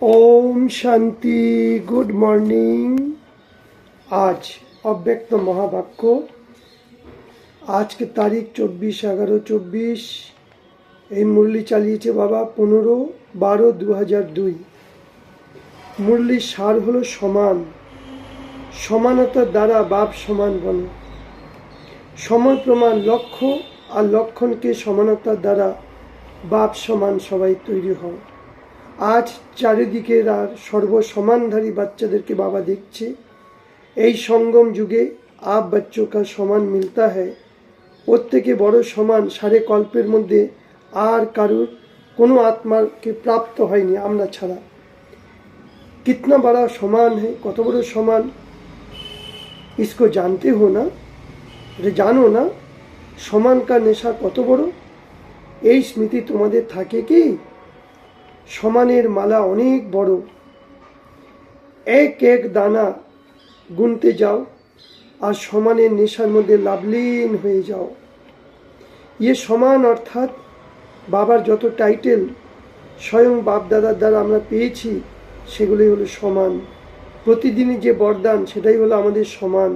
Om Shanti. Good morning. आज अव्यक्त महावाक्य। आज के तारीख 24/11/24। এই মুরলি চালিয়েছে বাবা 15/12/2002। মুরলির সার হলো সমান। সমানতার দ্বারা বাপ সমান বনে। সময় প্রমাণ লক্ষ্য আর লক্ষণকে সমানতার দ্বারা বাপ সমান সবাই তৈরি হয়। आज চারিদিকের আর সর্বসমানধারী বাচ্চাদেরকে বাবা দেখছে। এই সঙ্গম যুগে आप बच्चों का समान मिलता है। ওর থেকে বড় সমান সাড়ে কল্পের মধ্যে আর কারুর কোনো আত্মাকে প্রাপ্ত হয়নি আমরা ছাড়া। कितना बड़ा समान है, কত বড় সমান, इसको जानते हो ना, এটা জানো না সমান का নেশা কত বড়। এই স্মৃতি তোমাদের থাকে কি? সমানের মালা অনেক বড়। এক এক দানা গুনতে যাও আর সমানের নেশার মধ্যে লাভলীন হয়ে যাও। ইয়ে সমান অর্থাৎ বাবার যত টাইটেল স্বয়ং বাপদাদার দ্বারা আমরা পেয়েছি সেগুলোই হলো সমান। প্রতিদিনই যে বরদান সেটাই হলো আমাদের সমান।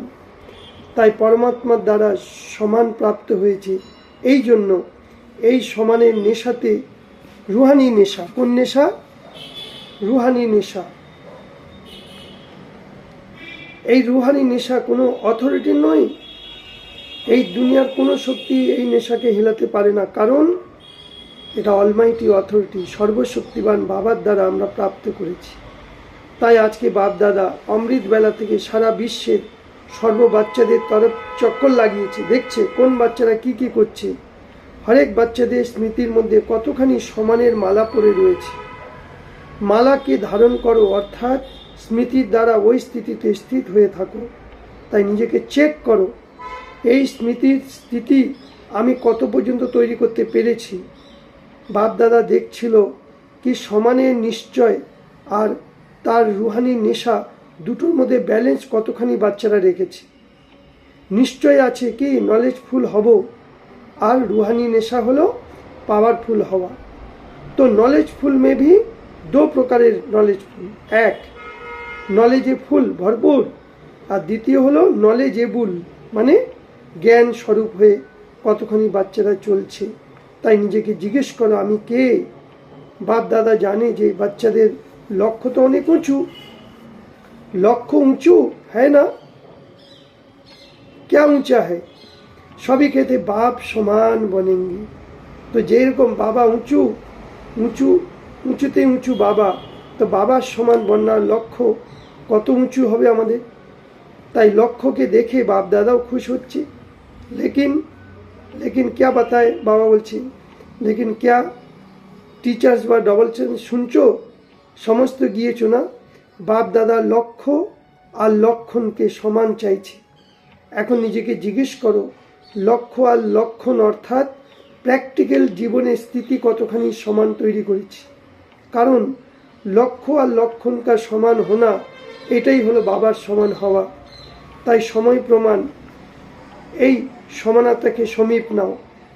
তাই পরমাত্মার দ্বারা সমান প্রাপ্ত হয়েছে। এই জন্য এই সমানের নেশাতে রুহানি নেশা। কোন নেশা? রুহানি নেশা। এই রুহানি নেশা কোনো অথরিটি নয়। এই দুনিয়ার কোনো শক্তি এই নেশাকে হেলাতে পারে না, কারণ এটা অলমাইটি অথরিটি, সর্বশক্তিবান বাবার দ্বারা আমরা প্রাপ্ত করেছি। তাই আজকে বাপ দাদা অমৃত বেলা থেকে সারা বিশ্বের সর্ব বাচ্চাদের তরফ চক্কর লাগিয়েছে, দেখছে কোন বাচ্চারা কি কি করছে। হরেক বাচ্চাদের স্মৃতির মধ্যে কতখানি সমানের মালা পড়ে রয়েছে। মালাকে ধারণ করো, অর্থাৎ স্মৃতির দ্বারা ওই স্থিতিতে স্থিত হয়ে থাকো। তাই নিজেকে চেক করো, এই স্মৃতির স্থিতি আমি কত পর্যন্ত তৈরি করতে পেরেছি। বাপদাদা দেখছিল কি সমানের নিশ্চয় আর তার রুহানি নেশা দুটোর মধ্যে ব্যালেন্স কতখানি বাচ্চারা রেখেছে। নিশ্চয় আছে কি নলেজফুল হব, আর रूहानी नेशा हलो पावरफुल हवा। तो नॉलेजफुल में भी दो प्रकार नॉलेजफुल, एक नॉलेजे फुल भरपूर और द्वितीय हलो नॉलेजेबल माने ज्ञान स्वरूप हुए कतखानी बाच्चारा चलছে। তাই নিজেকে জিজ্ঞেস করো আমি কে। বাপ দাদা জানে যে বাচ্চাদের লক্ষ্য তো অনেক উঁচু। লক্ষ্য উঁচু है ना? क्या ऊंचा है? सभी कहते बाप समान बनेंगे। तो जेरकम बाबा ऊंचू ऊंचू ऊंचूते ऊंचू बाबा, तो बाबा समान बनना लक्ष्य कत ऊंचू होबे आमादेर। ताई लक्ष्य के देखे बाप दादाओ खुश होच्छे। लेकिन क्या बताए बाबा बोलछे, लेकिन क्या टीचार्स बा डबल सुनछो, समस्त गियेछो ना। बाप दादा लक्ष्य और लक्षण के समान चाइछे। एखन निजेके जिज्ञेस करो लक्ष्य और लक्षण अर्थात प्रैक्टिकल जीवने स्थिति कतखानी समान तैरी करेছি। कारण लक्ष्य और लक्षण का समान होना एटाई हलो बाबार समान हवा। ताई समय प्रमाण এই সমানতাকে সমীপ নাও।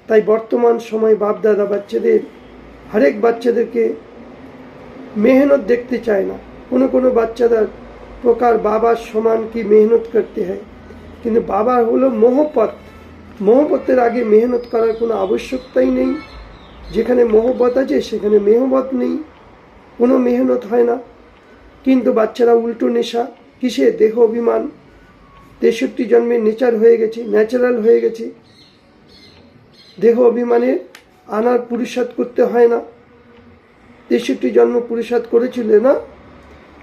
তাই বর্তমান সময় বাপ দাদা বাচ্চাদের হরেক বাচ্চাদেরকে মেহনত দেখতে চায় না। কোনো কোনো বাচ্চাদের প্রকার বাবার সমান কি মেহনত করতে হয়, কিন্তু বাবা হলো মোহব্বত। मोहब्बतेर आगे मेहनत करार कोनो आवश्यकताई नहीं। जेखाने मोहब्बत आछे सेखाने मेहनत नहीं, कोनो मेहनत हय ना। किन्तु बाच्चारा उल्टो नेशा किसे? देह अभिमान। 63 जन्मे नेचार हये गेछे, न्याचाराल हये गेछे। देह अभिमाने आनार पुरुषार्थ करते हय ना। 63 जन्म पुरुषार्थ करेछिले ना,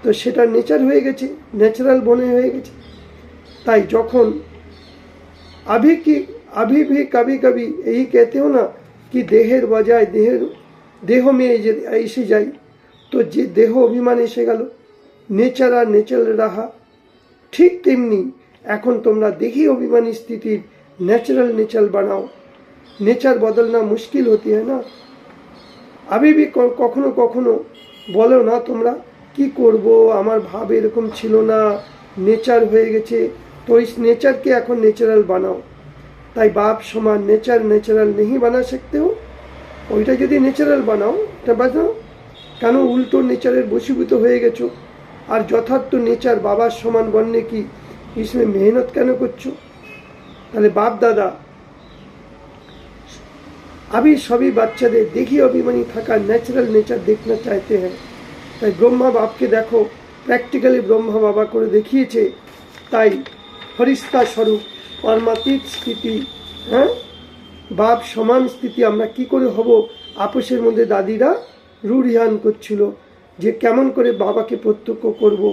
तो सेटा नेचार हये गेछे, न्याचाराल बने हये गेछे। ताई जखन अभी भी कभी कभी यही कहते हो ना कि देहेर बजाय देह में एसे जाए, तो जे देह अभिमान एसे गेल नेचार और नेचार रहा। ठीक तेमनी एखन तोमरा देही अभिमानी स्थिति न्याचाराल नेचार बनाओ। नेचार बदलना मुश्किल होती है ना। अभी भी कखनो कखनो बोलो ना तोमरा कि करबो, आमार भाव एरकम छिलो ना, नेचार हये गेछे, तो इस नेचार के एखन नेचाराल बनाओ। ताई बाप समान नेचार नेचाराल नहीं बना सकते हो। ওইটা যদি ন্যাচারাল বানাও, এটা বানাও কেন উল্টো নেচারের বশীভূত হয়ে গেছো? আর যথার্থ নেচার বাবার সমান বন্যে কি इसमें मेहनत কেন করছো? তাহলে বাপ দাদা अभी सभी বাচ্চাদের দেখি অভিমানী থাকা ন্যাচারাল নেচার देखना चाहते हैं। তাই ব্রহ্মা বাপকে দেখো, প্র্যাকটিক্যালি ব্রহ্মা বাবা করে দেখিয়েছে। তাই ফরিস্তা স্বরূপ কর্মাতীত স্থিতি, হ্যাঁ, বাপ সমান স্থিতি আমরা কি করে হব? আপোষের মধ্যে দাদিরা রুরিহান করছিল যে কেমন করে বাবাকে প্রত্যক্ষ করব।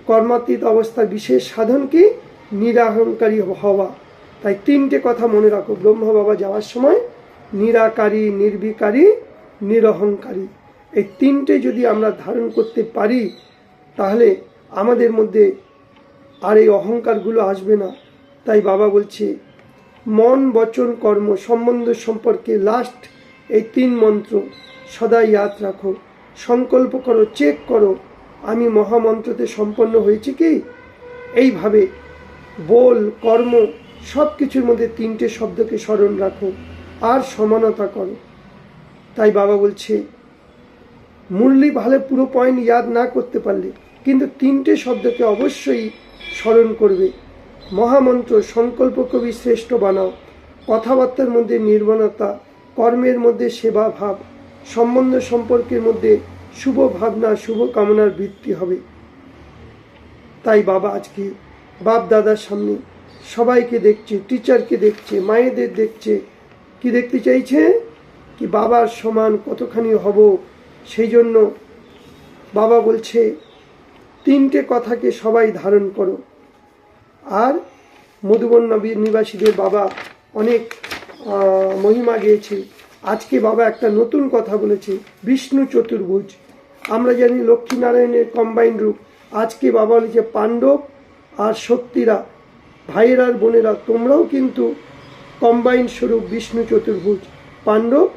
কর্মাতীত অবস্থার বিশেষ সাধন কি? নিরাহংকারী হওয়া। তাই তিনটে কথা মনে রাখো ব্রহ্মা বাবা যাওয়ার সময়, নিরাকারী, নির্বিকারী, নিরহংকারী। এই তিনটে যদি আমরা ধারণ করতে পারি তাহলে আমাদের মধ্যে আর এই অহংকারগুলো আসবে না। তাই বাবা বলছে মন বচন কর্ম সম্বন্ধ সম্পর্কে লাস্ট এই 3 মন্ত্র সদা ইয়াদ রাখো। সংকল্প করো, চেক করো আমি মহামন্ত্রতে সম্পন্ন হয়েছি কি। এইভাবে বল, কর্ম সব কিছুর মধ্যে 3টে শব্দকে স্মরণ রাখো আর সমানতা করো। তাই বাবা বলছে মুরলি ভালো পুরো পয়েন্ট ইয়াদ না করতে পারলে কিন্তু 3টে শব্দকে অবশ্যই স্মরণ করবে। মহামন্ত্র সংকল্প কবি শ্রেষ্ঠ বানাও, কথাবার্তার মধ্যে নির্মলতা, কর্মের মধ্যে সেবা ভাব, সম্বন্ধ সম্পর্কের মধ্যে শুভ ভাবনা, শুভ কামনার বৃত্তি হবে। তাই বাবা আজকে বাপ দাদার সামনে সবাইকে দেখছে, টিচারকে দেখছে, মায়েদের দেখছে, কি দেখতে চাইছে? কি বাবার সমান কতখানি হব। সেই জন্য বাবা বলছে 3টে কথাকে সবাই ধারণ করো। আর মধুবন নিবাসীদের বাবা অনেক মহিমা গেয়েছে। আজকে বাবা একটা নতুন কথা বলেছে, বিষ্ণু চতুর্ভুজ। আমরা জানি লক্ষ্মীনারায়ণের কম্বাইন্ড রূপ। আজকে বাবা বলেছে পাণ্ডব আর শক্তিরা, ভাইয়েরা আর বোনেরা, তোমরাও কিন্তু কম্বাইন্ড স্বরূপ বিষ্ণু চতুর্ভুজ, পাণ্ডব